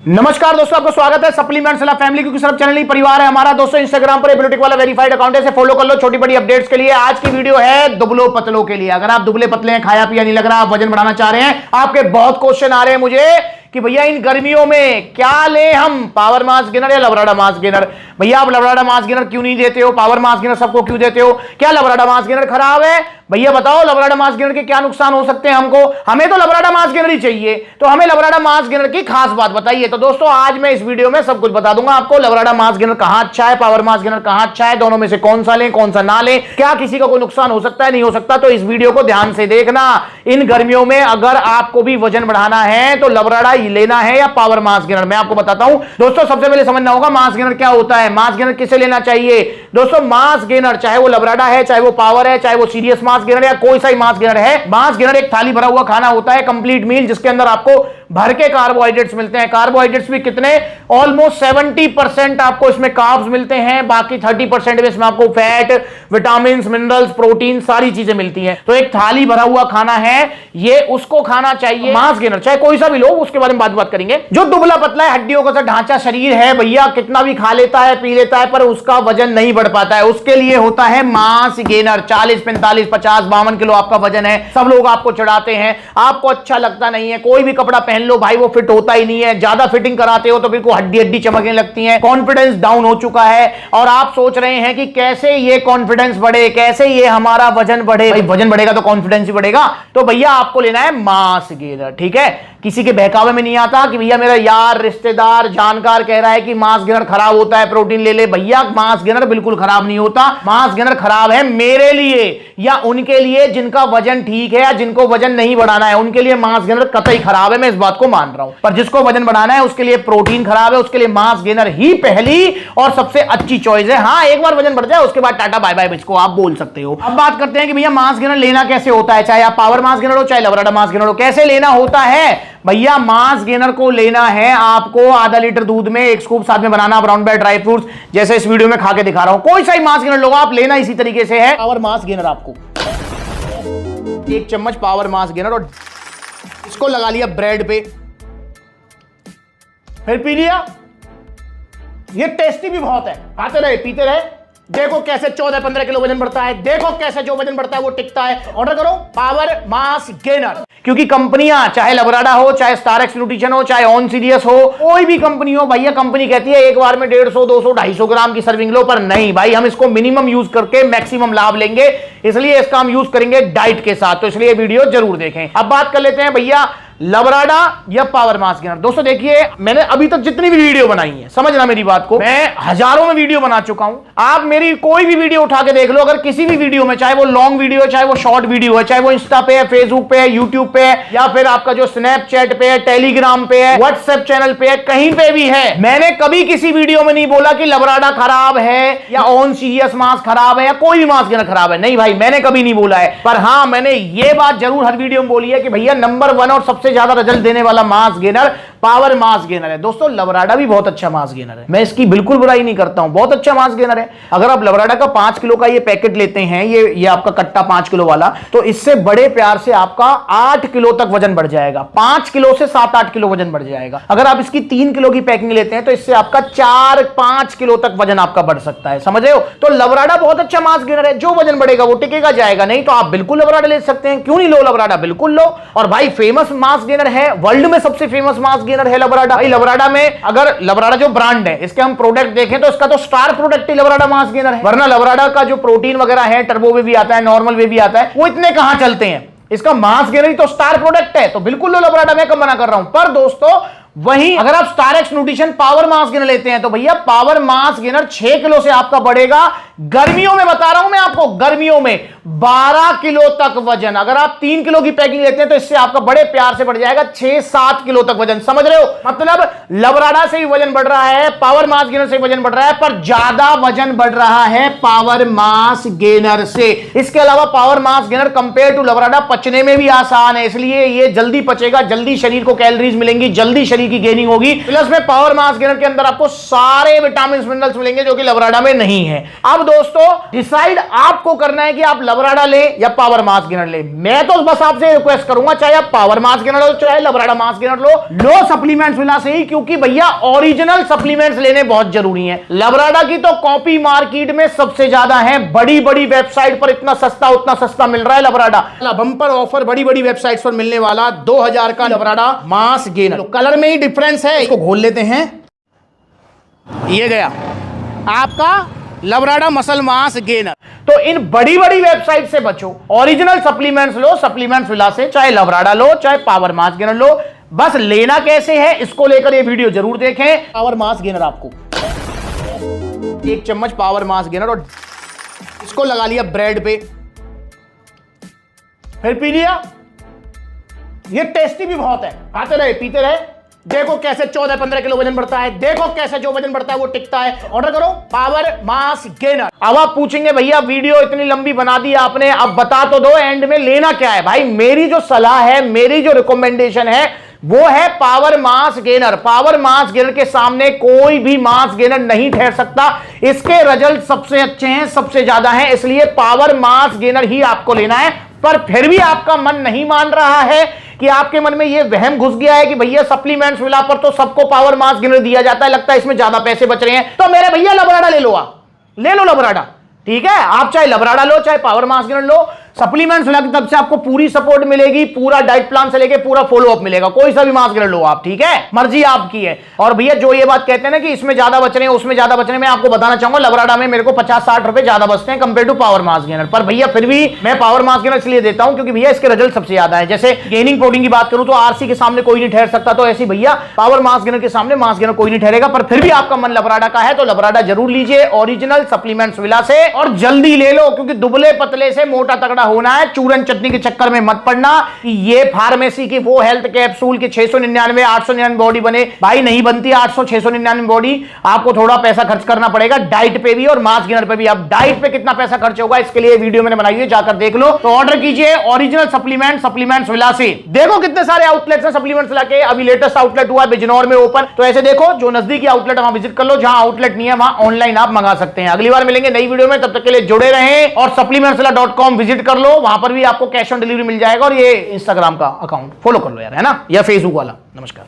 नमस्कार दोस्तों, आपका स्वागत है सप्लीमेंट्स सलाह फैमिली, क्योंकि सब चैनल ही परिवार है हमारा। दोस्तों इंस्टाग्राम पर एबिलिटिक वाला वेरीफाइड अकाउंट है, फॉलो कर लो छोटी बड़ी अपडेट्स के लिए। आज की वीडियो है दुबलो पतलों के लिए। अगर आप दुबले पतले हैं, खाया पिया नहीं लग रहा, आप वजन बढ़ाना चाह रहे हैं, आपके बहुत क्वेश्चन आ रहे हैं मुझे कि भैया इन गर्मियों में क्या ले हम, पावर मास गेनर या लबराडा मास गेनर। भैया आप लबराडा मास गेनर क्यों नहीं देते हो, पावर मास गेनर सबको क्यों देते हो? क्या लबराडा मास गेनर खराब है? भैया बताओ लबराडा मास गेनर के क्या नुकसान हो सकते हैं हमको। हमें तो लबराडा मास गेनर ही चाहिए, तो हमें लबराडा मास गेनर की खास बात बताइए। तो दोस्तों आज मैं इस वीडियो में सब कुछ बता दूंगा आपको। लबराडा मास गेनर कहां अच्छा है, पावर मास गेनर कहां अच्छा है, दोनों में से कौन सा लें कौन सा ना लें, क्या किसी का कोई नुकसान हो सकता है नहीं हो सकता। तो इस वीडियो को ध्यान से देखना। इन गर्मियों में अगर आपको भी वजन बढ़ाना है तो लबराडा लेना है या पावर मास गेनर, मैं आपको बताता हूं। दोस्तों सबसे पहले समझना होगा मास गेनर क्या होता है, मास गेनर किसे लेना चाहिए। दोस्तों मास गेनर चाहे वो लबराडा है, चाहे वो पावर है, चाहे वो सीरियस मास गेनर या कोई सा मास गेनर है, मास गेनर एक थाली भरा हुआ खाना होता है, कंप्लीट मील, जिसके अंदर आपको भर के कार्बोहाइड्रेट्स मिलते हैं। कार्बोहाइड्रेट्स भी कितने, ऑलमोस्ट 70% आपको इसमें कार्ब्स मिलते हैं, बाकी 30% में इसमें आपको फैट, विटामिन, मिनरल्स, प्रोटीन सारी चीजें मिलती हैं। तो एक थाली भरा हुआ खाना है ये, उसको खाना चाहिए मास गेनर, चाहे कोई सा भी लो, उसके बारे में बात करेंगे। जो दुबला पतला है, हड्डियों का ढांचा शरीर है, भैया कितना भी खा लेता है पी लेता है पर उसका वजन नहीं बढ़ पाता है, उसके लिए होता है मास गेनर। 40, 45, 50, 52 किलो आपका वजन है, सब लोग आपको चढ़ाते हैं, आपको अच्छा लगता नहीं है, कोई भी कपड़ा पहन लो भाई वो फिट होता ही नहीं है, ज्यादा फिटिंग कराते हो तो बिल्कुल हड्डी हड्डी चमकने लगती है, कॉन्फिडेंस डाउन हो चुका है और आप सोच रहे हैं कि कैसे ये कॉन्फिडेंस बढ़े, कैसे ये हमारा वजन बढ़े। भाई वजन बढ़ेगा तो कॉन्फिडेंस ही बढ़ेगा। तो भैया आपको लेना है मास गेनर, ठीक है। किसी के बहकावे में नहीं आता कि भैया मेरा यार रिश्तेदार जानकार कह रहा है कि मास गेनर खराब होता है, प्रोटीन ले ले। भैया मास गेनर बिल्कुल खराब नहीं होता। मास गेनर खराब है मेरे लिए या उनके लिए जिनका वजन ठीक है या जिनको वजन नहीं बढ़ाना है, उनके लिए मास गेनर कतई खराब है, मैं इस बात को मान रहा हूं। पर जिसको वजन बढ़ाना है उसके लिए प्रोटीन खराब है, उसके लिए मास गेनर ही पहली और सबसे अच्छी चॉइस है। हाँ एक बार वजन बढ़ जाए उसके बाद टाटा बाय बाय मुझको आप बोल सकते हो। अब बात करते हैं कि भैया मास गेनर लेना कैसे होता है, चाहे आप पावर मास गेनर हो चाहे लबराडा मास गेनर हो, कैसे लेना होता है। भैया मास गेनर को लेना है आपको आधा लीटर दूध में, एक स्कूप साथ में बनाना ब्राउन ब्रेड ड्राई फ्रूट्स, जैसे इस वीडियो में खा के दिखा रहा हूं। कोई सा ही मास गेनर लो आप, लेना इसी तरीके से है। पावर मास गेनर आपको 1 चम्मच पावर मास गेनर और इसको लगा लिया ब्रेड पे, फिर पी लिया। ये टेस्टी भी बहुत है, खाते रहे पीते रहे। देखो कैसे 14-15 किलो वजन बढ़ता है, देखो कैसे जो वजन बढ़ता है वो टिकता है। ऑर्डर करो पावर मास गेनर, क्योंकि कंपनियां चाहे लबराडा हो, चाहे स्टारएक्स न्यूट्रिशन हो, चाहे ऑन सीरियस हो, कोई भी कंपनी हो, भैया कंपनी कहती है एक बार में 150, 200, 250 ग्राम की सर्विंग लो, पर नहीं भाई, हम इसको मिनिमम यूज करके मैक्सिमम लाभ लेंगे, इसलिए इसका हम यूज करेंगे डाइट के साथ। तो इसलिए वीडियो जरूर देखें। अब बात कर लेते हैं भैया लबराडा या पावर मास गेनर। दोस्तों देखिए मैंने अभी तक जितनी भी वीडियो बनाई है, समझना मेरी बात को, मैं हजारों में वीडियो बना चुका हूं। आप मेरी कोई भी वीडियो उठा के देख लो, अगर किसी भी वीडियो में, चाहे वो लॉन्ग वीडियो है, चाहे वो शॉर्ट वीडियो है, चाहे वो इंस्टा पे है, फेसबुक पे है, यूट्यूब पे है, या फिर आपका जो स्नैपचैट पे है, टेलीग्राम पे है, व्हाट्सएप चैनल पे है, कहीं पे भी है, मैंने कभी किसी वीडियो में नहीं बोला कि लबराडा खराब है या ऑन सीरियस मास खराब है या कोई भी मास गेनर खराब है। नहीं भाई, मैंने कभी नहीं बोला है। पर हां मैंने ये बात जरूर हर वीडियो में बोली है कि भैया नंबर 1 और सबसे ज्यादा रिजल्ट देने वाला mass gainer power mass gainer है। दोस्तों लबराडा भी बहुत अच्छा मास गेनर है, मैं इसकी बिल्कुल बुराई नहीं करता हूं, बहुत अच्छा मास गेनर है। अगर आप लबराडा का 5 किलो का ये पैकेट लेते हैं, ये आपका कट्टा 5 किलो वाला, तो इससे बड़े प्यार से आपका 8 किलो तक वजन बढ़ जाएगा। 5 किलो से 7-8 किलो वजन बढ़ जाएगा। अगर आप इसकी 3 किलो की पैकिंग लेते हैं तो इससे आपका 4-5 किलो तक वजन आपका बढ़ सकता है, समझ रहे हो। तो लबराडा बहुत अच्छा मास गेनर है, जो वजन बढ़ेगा वो टिकेगा जाएगा। नहीं तो आप बिल्कुल लबराडा ले सकते हैं, क्यों नहीं लो लबराडा, बिल्कुल लो। और भाई फेमस मास गेनर है, वर्ल्ड में सबसे फेमस मास गेनर है लबराडा। भाई लबराडा में अगर लबराडा जो ब्रांड है इसके हम प्रोडक्ट देखें तो इसका तो स्टार प्रोडक्ट ही लबराडा मास गेनर है। वरना लबराडा का जो प्रोटीन वगैरह है, टर्बो वे भी आता है, नॉर्मल वे भी आता है, वो इतने कहां चलते हैं। इसका मास गेनर ही तो स्टार प्रोडक्ट है, तो बिल्कुल लो लबराडा, मैं कम मना कर रहा हूं। पर दोस्तों वहीं अगर आप स्टारएक्स न्यूट्रिशन पावर मास गेनर लेते हैं तो भैया पावर मास गेनर 6 किलो से आपका बढ़ेगा। गर्मियों में बता रहा हूं मैं आपको, गर्मियों में 12 किलो तक वजन। अगर आप 3 किलो की पैकिंग लेते हैं तो इससे आपका बड़े प्यार से बढ़ जाएगा 6-7 किलो तक वजन, समझ रहे हो। मतलब लबराडा से ही वजन बढ़ रहा है, पावर मास गेनर से वजन बढ़ रहा है, पर ज्यादा वजन बढ़ रहा है पावर मास गेनर से। इसके अलावा power mass gainer compare to लबराडा पचने में भी आसान है, इसलिए ये जल्दी पचेगा, जल्दी शरीर को कैलोरीज मिलेंगी, जल्दी शरीर की गेनिंग होगी। प्लस में पावर मास गेनर के अंदर आपको सारे विटामिन मिनरल्स मिलेंगे जो कि लबराडा में नहीं है। अब दोस्तों डिसाइड आपको करना है कि आप लबराडा ले या पावर मास गेनर ले, मैं तो बस आपसे रिक्वेस्ट करूंगा चाहे आप पावर मास गेनर लो चाहे लबराडा मास गेनर लो सप्लीमेंट्स विला से ही, क्योंकि भैया ओरिजिनल सप्लीमेंट्स लेने बहुत जरूरी है। लबराडा की तो कॉपी मार्केट में सबसे ज्यादा है, बड़ी बड़ी वेबसाइट पर इतना सस्ता मिल रहा है लबराडा। बंपर ऑफर बड़ी बड़ी वेबसाइट्स पर मिलने वाला 2000 का लबराडा मास गेनर, कलर में ही डिफरेंस है। इसको खोल लेते हैं, ये गया आपका लबराडा मसल मास गेनर। तो इन बड़ी बड़ी वेबसाइट से बचो, ओरिजिनल सप्लीमेंट्स लो सप्लीमेंट्स विला से, चाहे लबराडा लो चाहे पावर मास गेनर लो। बस लेना कैसे है इसको लेकर ये वीडियो जरूर देखें। पावर मास गेनर, आपको 1 चम्मच पावर मास गेनर और इसको लगा लिया ब्रेड पे, फिर पी लिया। ये टेस्टी भी बहुत है, खाते रहे पीते रहे। देखो कैसे 14-15 किलो वजन बढ़ता है, देखो कैसे जो वजन बढ़ता है वो टिकता है। ऑर्डर करो पावर मास गेनर। अब आप पूछेंगे भैया वीडियो इतनी लंबी बना दी आपने, अब बता तो दो एंड में लेना क्या है। भाई मेरी जो सलाह है, मेरी जो रिकमेंडेशन है वो है power mass gainer. Power mass gainer के सामने कोई भी मास गेनर नहीं ठहर सकता। इसके रिजल्ट सबसे अच्छे हैं, सबसे ज्यादा हैं, इसलिए पावर मास गेनर ही आपको लेना है। पर फिर भी आपका मन नहीं मान रहा है कि आपके मन में यह वहम घुस गया है कि भैया सप्लीमेंट्स विला पर तो सबको पावर मास गेनर दिया जाता है, लगता है इसमें ज्यादा पैसे बच रहे हैं, तो मेरे भैया लबराडा ले लो, आप ले लो लबराडा, ठीक है। आप चाहे लबराडा लो चाहे पावर मास गेनर लो, सप्लीमेंट्स विला की तरफ से आपको पूरी सपोर्ट मिलेगी, पूरा डाइट प्लान से लेके पूरा फॉलो अप मिलेगा। कोई सा भी मास गेनर लो आप, ठीक है, मर्जी आपकी है। और भैया जो ये बात कहते हैं ना कि इसमें ज्यादा बच रहे हैं उसमें ज्यादा बच रहे हैं, मैं आपको बताना चाहूंगा लबराडा में मेरे को 50-60 रुपए ज्यादा बचते हैं compare to power mass gainer. पर भैया फिर भी मैं पावर मास गेनर इसलिए देता हूं क्योंकि भैया इसके रिजल्ट सबसे ज्यादा है। जैसे गेनिंग प्रोटीन की बात करूं तो आरसी के सामने कोई नहीं ठहर सकता, तो ऐसी भैया पावर मास गेनर के सामने मास गेनर कोई नहीं ठहरेगा। पर फिर भी आपका मन लबराडा का है तो लबराडा जरूर लीजिए, ओरिजिनल सप्लीमेंट्स विला से, और जल्दी ले लो क्योंकि दुबले पतले से मोटा तगड़ा होना है। चूरन चटनी के चक्कर में मत पड़ना कि ये फार्मेसी की वो हेल्थ कैप्सूल के 699 899 बॉडी बने, भाई नहीं बनती 800-699 बॉडी। आपको थोड़ा पैसा खर्च करना पड़ेगा डाइट पे भी और मास गेनर पे भी। अब डाइट पे कितना पैसा खर्च होगा इसके लिए वीडियो मैंने बनाई है, जाकर देख लो। तो ऑर्डर कीजिए ओरिजिनल सप्लीमेंट्स विला से। देखो कितने सारे आउटलेट्स हैं सप्लीमेंट्स विला के। अभी लेटेस्ट आउटलेट हुआ है बिजनौर में ओपन, तो ऐसे देखो जो नजदीकी आउटलेट वहां विजिट कर लो, जहां आउटलेट नहीं है वहां ऑनलाइन आप मंगा सकते हैं। अगली बार मिलेंगे नई वीडियो में, तब तक के लिए जुड़े रहें और supplementsvilla.com विजिट कर लो, वहां पर भी आपको कैश ऑन डिलीवरी मिल जाएगा। और ये इंस्टाग्राम का अकाउंट फॉलो कर लो यार, है ना, या फेसबुक वाला। नमस्कार।